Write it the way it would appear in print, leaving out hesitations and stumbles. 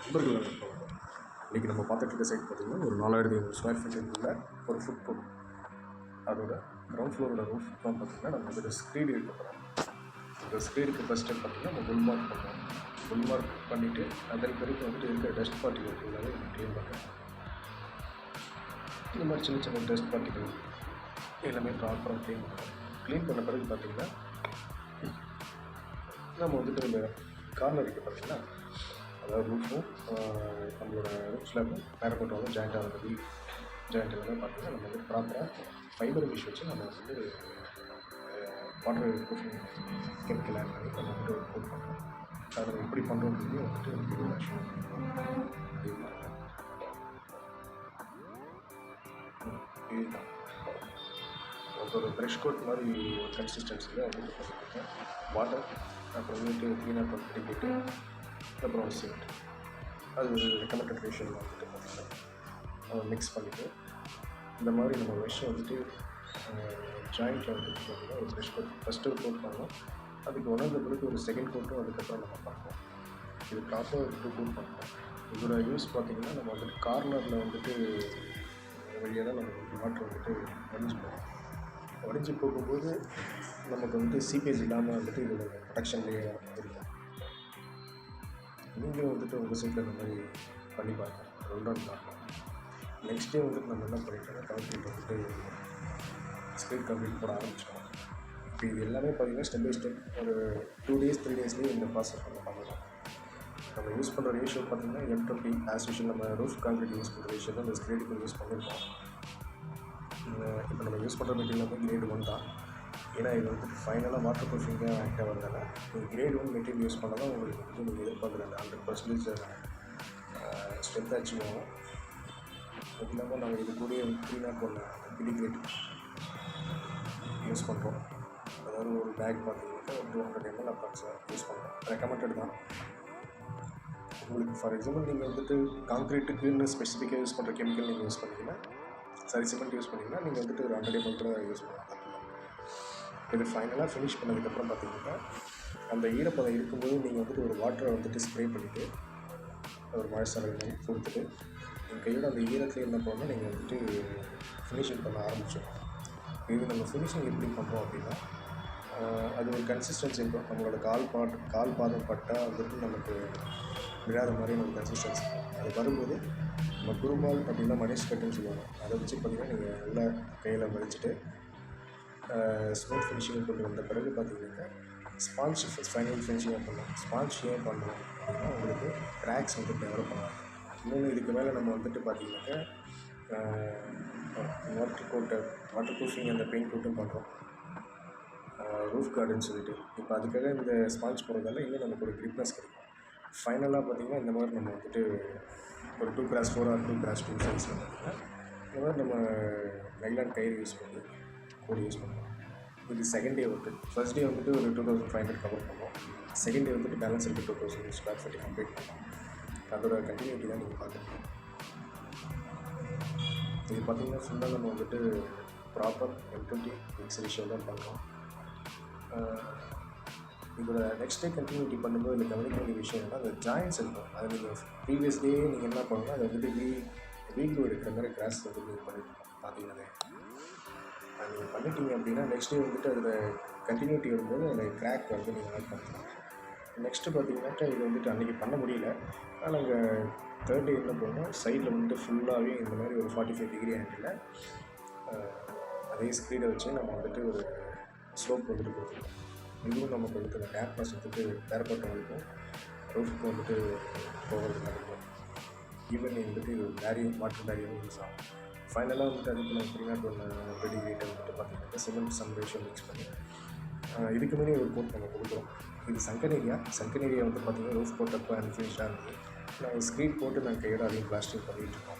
நண்பர்கள் வணக்கம். இன்றைக்கி நம்ம பார்த்துட்டு இருக்க சைட் பார்த்திங்கன்னா ஒரு 4500 ஸ்கொயர் ஃபீட்டுக்குள்ள ஒரு ஃபுட் கோர்ட். அதோட கிரவுண்ட் ஃப்ளோரோட ரூஃப் தான் பார்த்திங்கன்னா நம்ம வந்து ஸ்க்ரீடு எடுக்க போகிறோம். இந்த ஸ்க்ரீடுக்கு ஃபஸ்ட் ஸ்டெப் பார்த்திங்கன்னா நம்ம புல்மார்க் பண்ணுறோம். புல்மார்க் பண்ணிவிட்டு அதன் பிறகு வந்துட்டு இருக்கிற டஸ்ட் பார்ட்டிகள் எல்லாமே நம்ம க்ளீன் பண்ணுறோம். இந்த மாதிரி சின்ன சின்ன டஸ்ட் பார்ட்டிகள் எல்லாமே ப்ராப்பராக க்ளீன் பண்ணுறோம். க்ளீன் பண்ண பிறகு பார்த்திங்கன்னா நம்ம வந்துட்டு இந்த கார்னர் இருக்குது பார்த்திங்கன்னா, அதாவது ரூஃபும் நம்மளோட ரூஃப் ஸ்லாப்பும் பேரப்பட்டவங்க ஜாயிண்ட் ஆகிற வீல் ஜாயிண்ட் எல்லாமே பார்த்திங்கன்னா நம்ம வந்து ப்ராப்பராக ஃபைபர் மிஷ் வச்சு நம்ம வந்து வாட்டர் ப்ரூஃபிங் கெமிக்கல் ஆட் பண்ணி நம்ம வந்து கோட் பண்ணுறோம். அதை நம்ம எப்படி பண்ணுறோன்றது வந்துட்டு வீடியோ ஷோ இதுதான் ஒரு ப்ரெஷ் கோட் மாதிரி ஒரு கன்சிஸ்டன்சியில் வந்து பார்த்துக்கிட்டேன். வாட்டர் அப்புறமேட்டு க்ளீனாக பண்ணிட்டு அப்புறம் சிமெண்ட் அது ஒரு ரெக்கமெண்டட் ரேஷியோவில் வந்துட்டு பார்த்திங்கன்னா மிக்ஸ் பண்ணிவிட்டு இந்த மாதிரி நம்ம மெஷ்ஷை வந்துட்டு ஜாயிண்ட்டில் வந்துட்டு பார்த்திங்கன்னா ஒரு ப்ரெஷ் கோட் ஃபஸ்ட்டு ஒரு கோட் பண்ணோம். அதுக்கு உணர்ந்த பிறகு ஒரு செகண்ட் கோட்டும் அதுக்கப்புறம் நம்ம பார்ப்போம். இது ப்ராப்பராக 2 கோட் பண்ணுறோம். இதோட யூஸ் பார்த்திங்கன்னா நம்ம வந்துட்டு கார்னரில் வந்துட்டு வழியாக தான் நம்ம வாட்டர் வந்துட்டு வடிஞ்சு போகும். வடிஞ்சு போகும்போது நமக்கு வந்துட்டு சீப்பேஜ் இல்லாமல் வந்துட்டு இதோட ப்ரொடக்ஷன் லேயராக இருக்கும். நீங்களும் வந்துட்டு உங்கள் சைட்டில் இந்த மாதிரி பண்ணி பாருங்கள், ரவுண்ட் அவுட் பார்க்கலாம். நெக்ஸ்ட் டே வந்துட்டு நம்ம என்ன பண்ணிட்டோம்னா கான்க்ரீட் வந்துட்டு ஸ்க்ரீட் கான்க்ரீட் போட ஆரம்பிச்சிட்டோம். இப்போ இது எல்லாமே பார்த்திங்கன்னா ஸ்டெப் பை ஸ்டெப் ஒரு 2 days 3 daysலேயே இந்த ப்ராசஸ் நம்ம பண்ணலாம். நம்ம யூஸ் பண்ணுற ரேஷியோ பார்த்திங்கன்னா M20 ஆஸ் யூஷுவல். நம்ம ரூஃப் கான்க்ரீட் யூஸ் பண்ணுற ரேஷியோ தான் இந்த ஸ்க்ரீடுக்கு யூஸ் பண்ணியிருக்கோம். இப்போ நம்ம யூஸ் பண்ணுற மெட்டீரியல் வந்து கிரேட் 1 தான். ஏன்னா இது வந்துட்டு ஃபைனலாக வாட்டர் ப்ரூஃபிங்காக ஆக்டாக வந்ததால் நீங்கள் கிரேட் 1 மெட்டீரியல் யூஸ் பண்ணால் தான் உங்களுக்கு வந்து நீங்கள் எதிர்பார்க்குற 100% ஸ்ட்ரென்த் அச்சீவ் ஆகும். அது இல்லாமல் நாங்கள் இது கூட க்ளீனாக பண்ண பிடிக்ரேட் யூஸ் பண்ணுறோம். அதாவது ஒரு பேக் பார்த்தீங்கன்னா 200 ml அப்ராக்ஸாக யூஸ் பண்ணுறோம். ரெக்கமெண்டட் தான். உங்களுக்கு ஃபார் எக்ஸாம்பிள் நீங்கள் வந்துட்டு கான்க்ரீட்டுக்குன்னு ஸ்பெசிஃபிக்காக யூஸ் பண்ணுற கெமிக்கல் நீங்கள் யூஸ் பண்ணிங்கன்னா, சிமெண்ட் யூஸ் பண்ணிங்கன்னா நீங்கள் வந்துட்டு ஒரு 100 ml கூட யூஸ் பண்ணலாம். இது ஃபைனலாக ஃபினிஷ் பண்ணதுக்கப்புறம் பார்த்திங்கன்னா அந்த ஈரப்பதம் இருக்கும்போது நீங்கள் வந்துட்டு ஒரு வாட்டரை வந்துட்டு ஸ்ப்ரே பண்ணிவிட்டு ஒரு மழைச்சாரல் கொடுத்துட்டு உங்கள் கையோட அந்த ஈரத்தில் என்ன பண்ணால் நீங்கள் வந்துட்டு ஃபினிஷிங் பண்ண ஆரம்பிச்சிடும். இது நம்ம ஃபினிஷிங் எப்படி பண்ணுறோம் அப்படின்னா, அது ஒரு கன்சிஸ்டன்சி இருக்கும். நம்மளோட கால் பாதம் பட்டால் வந்துட்டு நமக்கு விழாத மாதிரி நம்ம கன்சிஸ்டன்சி அது வரும்போது நம்ம குருமால் அப்படின்னா மனிஷ் கட்டுன்னு சொல்லுவாங்க. அதை வச்சு பார்த்திங்கன்னா நீங்கள் நல்லா கையில் வலிச்சுட்டு ஸ்மூத் ஃபினிஷிங் கொண்டு வந்த பிறகு பார்த்திங்கன்னா ஸ்பான்ச் ஃபைனல் ஃபினிஷிங்காக பண்ணலாம். ஸ்பான்ச் ஏன் பண்ணுறோம் அப்படின்னா உங்களுக்கு கிராக்ஸ் வந்து டெவலப் பண்ணலாம். இன்னொன்று இதுக்கு மேலே நம்ம வந்துட்டு பார்த்திங்கனாக்கா வாட்டர் ப்ரூஃபிங் அந்த பெயிண்ட் கோட்டும் பண்ணுறோம், ரூஃப் கார்டுன்னு சொல்லிட்டு. இப்போ அதுக்காக இந்த ஸ்பான்ச் போகிறதால இன்னும் நமக்கு ஒரு கிரிப்னஸ் கிடைக்கும். ஃபைனலாக பார்த்திங்கன்னா இந்த மாதிரி நம்ம வந்துட்டு ஒரு 2x4 ஆர் 2x2 சைஸில் பார்த்திங்கன்னா இந்த மாதிரி நம்ம நைலான் கயிறு யூஸ் பண்ணி கோடி யூஸ் பண்ணுவோம். இது செகண்ட் டே வந்துட்டு ஃபர்ஸ்ட் டே வந்துட்டு ஒரு 2500 கவர் பண்ணுவோம். செகண்ட் டே வந்துட்டு பேலன்ஸ் இருக்குது 2000 ஸ்கொயர் ஃபீட் கம்ப்ளீட் பண்ணுவோம். அதோட கண்டினியூட்டி தான் நீங்கள் பார்க்குறீங்க. இது பார்த்திங்கன்னா ஃபுல்லாக நம்ம வந்துட்டு ப்ராப்பர் M20 மிக்ஸ் ரேஷியோ தான் பண்ணுறோம். இதோட நெக்ஸ்ட் டே கண்டினியூட்டி பண்ணும்போது இல்லை கவனிக்க வேண்டிய விஷயம் என்னன்னா, அந்த ஜாயின்ட்ஸ் இருக்கும். அதை நீங்கள் ப்ரீவியஸ் டே நீங்கள் என்ன பண்ணணும்னா அதை வந்துட்டு வீக்லோ எடுக்கிற மாதிரி கிராஸ் வந்து நீங்கள் பண்ணிட்டு பார்த்தீங்கன்னா அது நீங்கள் பண்ணிட்டீங்க அப்படின்னா நெக்ஸ்ட் டே வந்துட்டு அதில் கண்டினியூட்டி வரும்போது அதில் கிராக் வந்து நீங்கள் ஆட் பண்ணலாம். நெக்ஸ்ட்டு பார்த்தீங்கன்னாக்கா இது வந்துட்டு அன்றைக்கி பண்ண முடியல. ஆனால் நாங்கள் தேர்ட் டே என்ன பண்ணோம், சைடில் வந்துட்டு ஃபுல்லாகவே இந்த மாதிரி ஒரு 45 டிகிரி ஆங்கிளில் அதே ஸ்க்ரீனை வச்சு நம்ம வந்துட்டு ஒரு ஸ்லோப் வந்துட்டு கொடுத்துருக்கோம். இதுவும் நமக்கு வந்துட்டு அந்த டேப்னஸ் வந்துட்டு பேரப்பட்டவங்களுக்கும் ரூஃபுக்கும் வந்துட்டு போகிறது இருக்கும். ஈவன் வந்துட்டு இது வாட்டர் பேரியரும் யூஸ் ஆகும். ஃபைனலாக வந்துட்டு அதுக்கு நம்ம ப்ரீநாட் ஒன்று ரெடி ரேட்டை வந்துட்டு பார்த்திங்கன்னா சிமெண்ட் சம் ரேஷியோ மிக்ஸ் பண்ணி இதுக்கு முன்னாடி ஒரு கோட் நம்ம கொடுக்குறோம். இது சங்கனேரியா வந்து பார்த்திங்கன்னா ரூஃப் போட்டப்போ அன்ஃபினிஷ்டாக இருந்தது. நாங்கள் ஸ்க்ரீன் போட்டு நாங்கள் கையோட அதையும் பிளாஸ்டிக் பண்ணிகிட்டு இருக்கோம்.